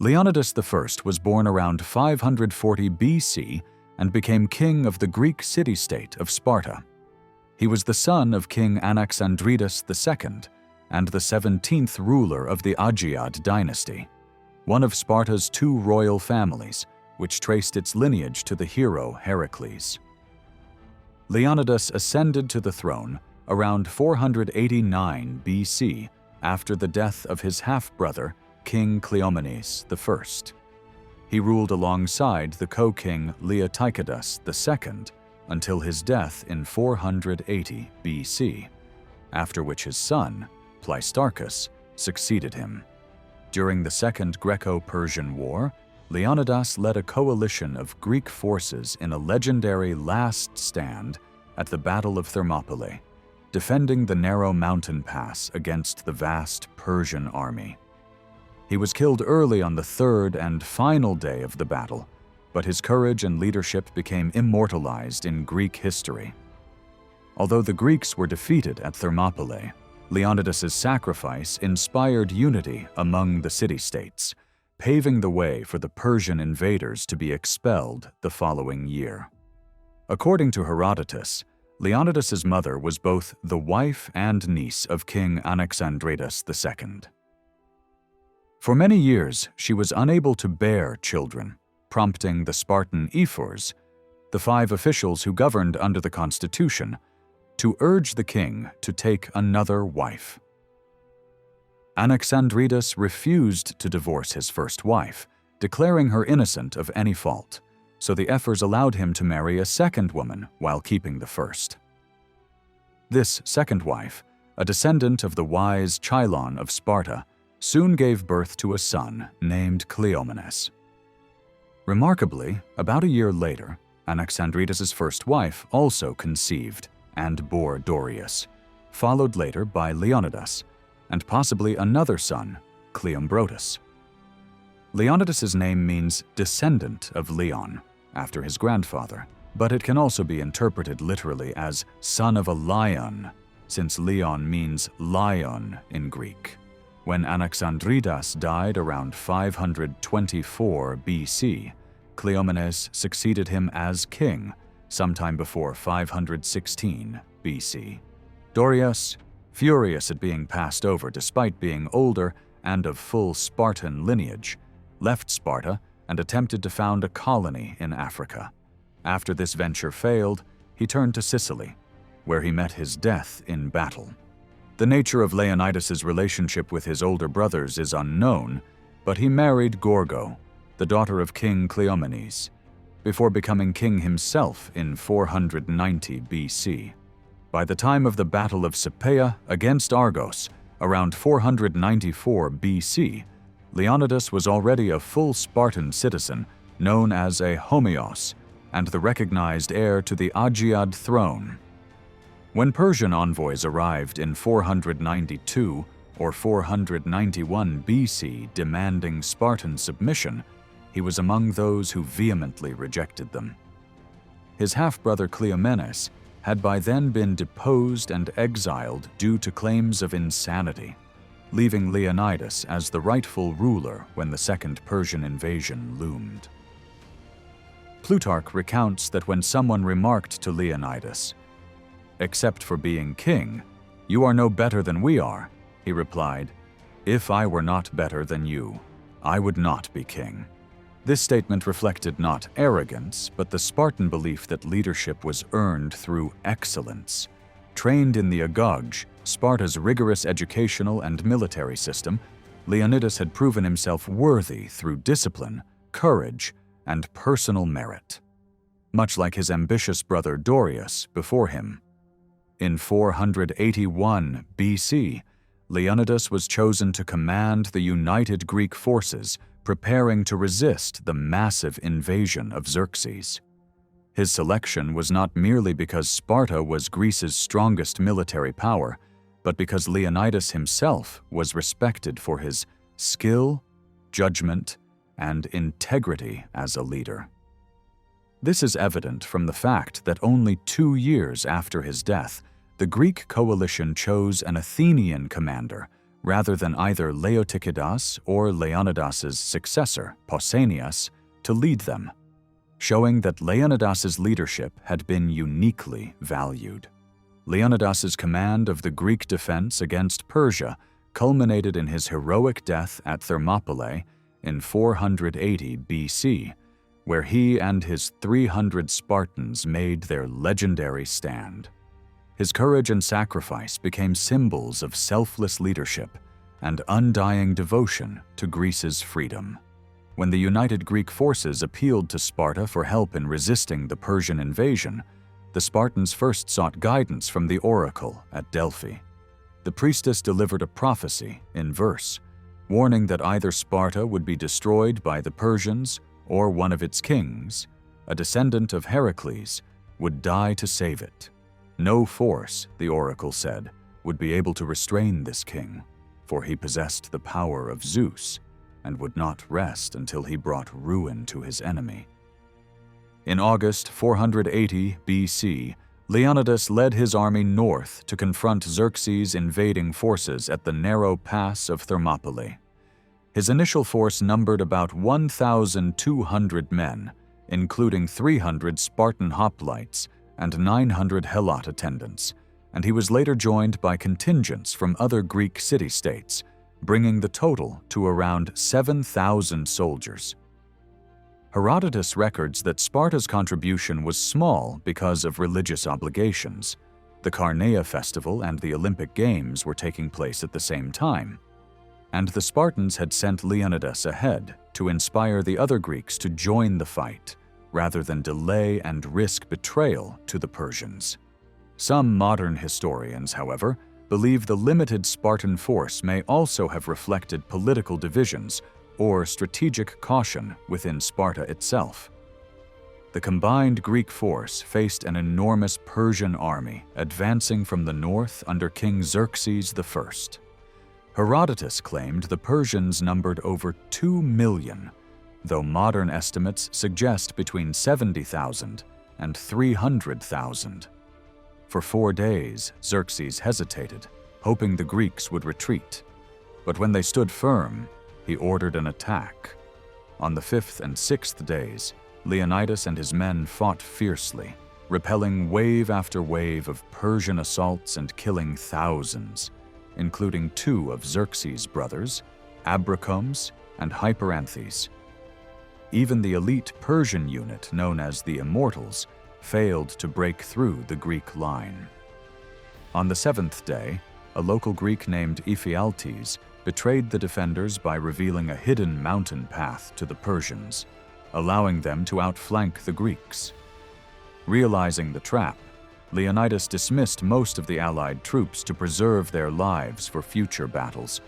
Leonidas I was born around 540 BC and became king of the Greek city-state of Sparta. He was the son of King Anaxandridas II and the 17th ruler of the Agiad dynasty, one of Sparta's two royal families, which traced its lineage to the hero Heracles. Leonidas ascended to the throne around 489 BC after the death of his half-brother, King Cleomenes I. He ruled alongside the co-king Leonidas II until his death in 480 BC, after which his son, Pleistarchus, succeeded him. During the Second Greco-Persian War, Leonidas led a coalition of Greek forces in a legendary last stand at the Battle of Thermopylae, defending the narrow mountain pass against the vast Persian army. He was killed early on the third and final day of the battle, but his courage and leadership became immortalized in Greek history. Although the Greeks were defeated at Thermopylae, Leonidas's sacrifice inspired unity among the city-states, paving the way for the Persian invaders to be expelled the following year. According to Herodotus, Leonidas's mother was both the wife and niece of King Anaxandridas II. For many years, she was unable to bear children, prompting the Spartan ephors, the 5 officials who governed under the constitution, to urge the king to take another wife. Anaxandridas refused to divorce his first wife, declaring her innocent of any fault, so the ephors allowed him to marry a second woman while keeping the first. This second wife, a descendant of the wise Chilon of Sparta, soon gave birth to a son named Cleomenes. Remarkably, about a year later, Anaxandridas' first wife also conceived and bore Dorius, followed later by Leonidas, and possibly another son, Cleombrotus. Leonidas' name means descendant of Leon, after his grandfather, but it can also be interpreted literally as son of a lion, since Leon means lion in Greek. When Anaxandridas died around 524 BC, Cleomenes succeeded him as king sometime before 516 BC. Dorius, furious at being passed over despite being older and of full Spartan lineage, left Sparta and attempted to found a colony in Africa. After this venture failed, he turned to Sicily, where he met his death in battle. The nature of Leonidas's relationship with his older brothers is unknown, but he married Gorgo, the daughter of King Cleomenes, before becoming king himself in 490 BC. By the time of the Battle of Sparta against Argos, around 494 BC, Leonidas was already a full Spartan citizen known as a homeos and the recognized heir to the Agiad throne. When Persian envoys arrived in 492 or 491 BC demanding Spartan submission, he was among those who vehemently rejected them. His half-brother Cleomenes had by then been deposed and exiled due to claims of insanity, leaving Leonidas as the rightful ruler when the Second Persian invasion loomed. Plutarch recounts that when someone remarked to Leonidas, "Except for being king, you are no better than we are," he replied, "If I were not better than you, I would not be king." This statement reflected not arrogance, but the Spartan belief that leadership was earned through excellence. Trained in the Agog, Sparta's rigorous educational and military system, Leonidas had proven himself worthy through discipline, courage, and personal merit, much like his ambitious brother Dorius before him. In 481 BC, Leonidas was chosen to command the united Greek forces preparing to resist the massive invasion of Xerxes. His selection was not merely because Sparta was Greece's strongest military power, but because Leonidas himself was respected for his skill, judgment, and integrity as a leader. This is evident from the fact that only 2 years after his death, the Greek coalition chose an Athenian commander rather than either Leotychidas or Leonidas's successor, Pausanias, to lead them, showing that Leonidas's leadership had been uniquely valued. Leonidas's command of the Greek defense against Persia culminated in his heroic death at Thermopylae in 480 BC, where he and his 300 Spartans made their legendary stand. His courage and sacrifice became symbols of selfless leadership and undying devotion to Greece's freedom. When the united Greek forces appealed to Sparta for help in resisting the Persian invasion, the Spartans first sought guidance from the oracle at Delphi. The priestess delivered a prophecy in verse, warning that either Sparta would be destroyed by the Persians or one of its kings, a descendant of Heracles, would die to save it. No force, the oracle said, would be able to restrain this king, for he possessed the power of Zeus and would not rest until he brought ruin to his enemy. In August 480 BC, Leonidas led his army north to confront Xerxes' invading forces at the narrow pass of Thermopylae. His initial force numbered about 1,200 men, including 300 Spartan hoplites and 900 helot attendants, and he was later joined by contingents from other Greek city-states, bringing the total to around 7,000 soldiers. Herodotus records that Sparta's contribution was small because of religious obligations. The Carneia festival and the Olympic Games were taking place at the same time, and the Spartans had sent Leonidas ahead to inspire the other Greeks to join the fight, rather than delay and risk betrayal to the Persians. Some modern historians, however, believe the limited Spartan force may also have reflected political divisions or strategic caution within Sparta itself. The combined Greek force faced an enormous Persian army advancing from the north under King Xerxes I. Herodotus claimed the Persians numbered over 2 million, though modern estimates suggest between 70,000 and 300,000. For 4 days, Xerxes hesitated, hoping the Greeks would retreat. But when they stood firm, he ordered an attack. On the 5th and 6th days, Leonidas and his men fought fiercely, repelling wave after wave of Persian assaults and killing thousands, including 2 of Xerxes' brothers, Abracomes and Hyperanthes. Even the elite Persian unit known as the Immortals failed to break through the Greek line. On the 7th day, a local Greek named Ephialtes betrayed the defenders by revealing a hidden mountain path to the Persians, allowing them to outflank the Greeks. Realizing the trap, Leonidas dismissed most of the allied troops to preserve their lives for future battles,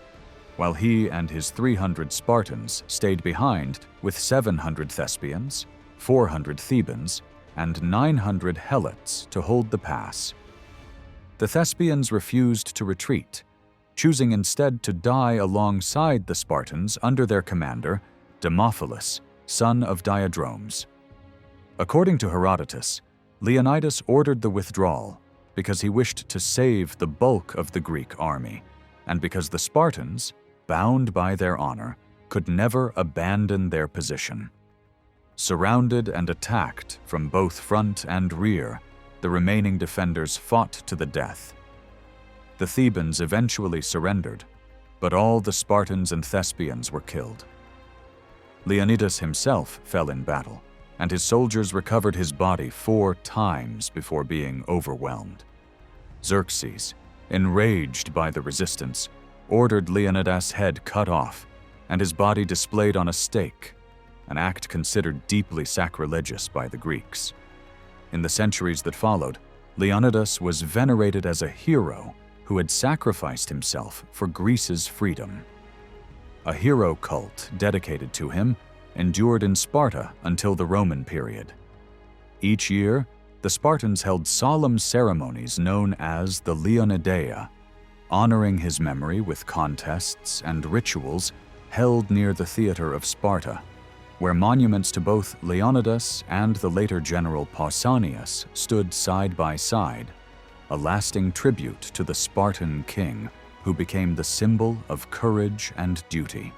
while he and his 300 Spartans stayed behind with 700 Thespians, 400 Thebans, and 900 Helots to hold the pass. The Thespians refused to retreat, choosing instead to die alongside the Spartans under their commander, Demophilus, son of Diadromes. According to Herodotus, Leonidas ordered the withdrawal because he wished to save the bulk of the Greek army, and because the Spartans, bound by their honor, could never abandon their position. Surrounded and attacked from both front and rear, the remaining defenders fought to the death. The Thebans eventually surrendered, but all the Spartans and Thespians were killed. Leonidas himself fell in battle, and his soldiers recovered his body 4 times before being overwhelmed. Xerxes, enraged by the resistance, ordered Leonidas' head cut off and his body displayed on a stake, an act considered deeply sacrilegious by the Greeks. In the centuries that followed, Leonidas was venerated as a hero who had sacrificed himself for Greece's freedom. A hero cult dedicated to him endured in Sparta until the Roman period. Each year, the Spartans held solemn ceremonies known as the Leonidaea, honoring his memory with contests and rituals held near the theater of Sparta, where monuments to both Leonidas and the later general Pausanias stood side by side, a lasting tribute to the Spartan king who became the symbol of courage and duty.